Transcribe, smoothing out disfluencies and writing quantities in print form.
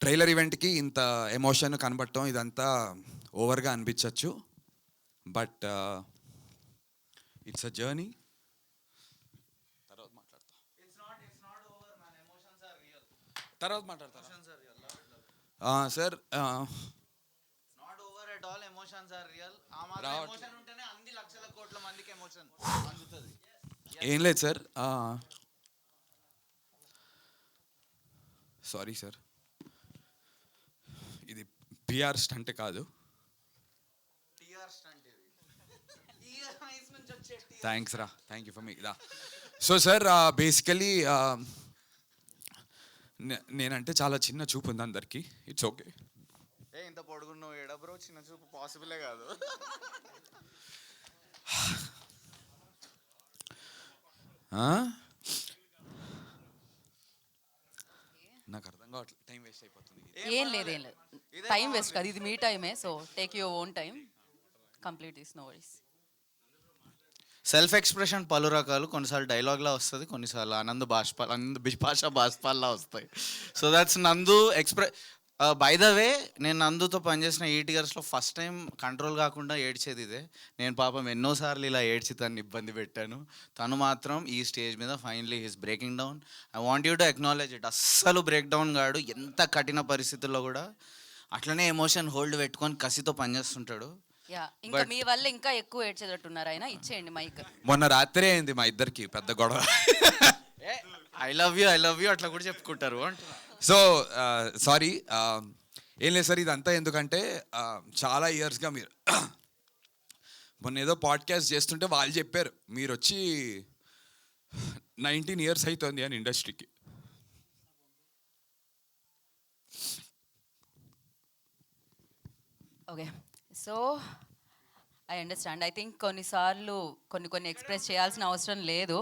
Trailer ఈవెంట్కి ఇంత emotion కనబడటం ఇదంతా ఓవర్గా అనిపించవచ్చు. But it's a journey. తర్వాత మాట్లాడతా. తర్వాత మాట్లాడతారా sir? Not over at all, emotions are real. ఆ మాత్రం రావట్లేదు. ఎమోషన్ ఉంటేనే అన్ని లక్షల కోట్ల మందికి ఎమోషన్ అందుతుంది. ఏం లేదు సార్. సారీ సార్, ఇది పిఆర్ స్టంట్ కాదు. టిఆర్ స్టంట్ ఇది. ఈఎంఐస్ నుంచి వచ్చే TR. థ్యాంక్స్ రా, థ్యాంక్ యూ ఫర్ మీ దా. సో సార్, బేసికలీ నేనంటే చాలా చిన్న చూపు ఉంది అందరికీ. It's okay. ఇంత పొడుగున్నావు ఏడా బ్రో, చిన్న చూపు పాసిబులే కాదు. నాకు అర్థం కావట్లేదు, టైం వేస్ట్ అయిపోతుంది. ఏం లేదు టైం వేస్ట్ కాదు, ఇది మీ టైమే. So take your own time, complete this, no worries. Self expression పలు రకాలు. కొన్నిసార్లు డైలాగ్లా వస్తుంది, కొన్నిసార్లు ఆనంద్ భాష బాష్పాల్లా వస్తాయి. సో దట్స్ నందు బై ద వే, నేను నందుతో పనిచేసిన 8 ఇయర్స్లో ఫస్ట్ టైం కంట్రోల్ కాకుండా ఏడ్చేది ఇదే. నేను పాపం ఎన్నోసార్లు ఇలా ఏడ్చి తను ఇబ్బంది పెట్టాను. తను మాత్రం ఈ స్టేజ్ మీద finally his breaking down. I want you to acknowledge it. అస్సలు బ్రేక్ డౌన్ కాడు. ఎంత కఠిన పరిస్థితుల్లో కూడా అట్లనే ఎమోషన్ హోల్డ్ పెట్టుకొని కసితో పనిచేస్తుంటాడు. యా, ఇంకా మీ వల్ల ఇంకా ఎక్కువ ఏడ్చేటట్టున్నారు ఆయన. ఇచ్చేయండి మైక్. మొన్న రాత్రే అయింది మా ఇద్దరికి పెద్ద గొడవ. ఐ లవ్ యూ అట్లా కూడా చెప్పుకుంటారు అంటున్నా. సో సారీ, ఏం లేదు సార్. ఇదంతా ఎందుకంటే చాలా ఇయర్స్గా మీరు మొన్న ఏదో పాడ్కాస్ట్ చేస్తుంటే వాళ్ళు చెప్పారు, మీరు వచ్చి 19 ఇయర్స్ అవుతుంది అని ఇండస్ట్రీకి. Okay, so I understand. I think కొన్నిసార్లు కొన్ని ఎక్స్ప్రెస్ చేయాల్సిన అవసరం లేదు.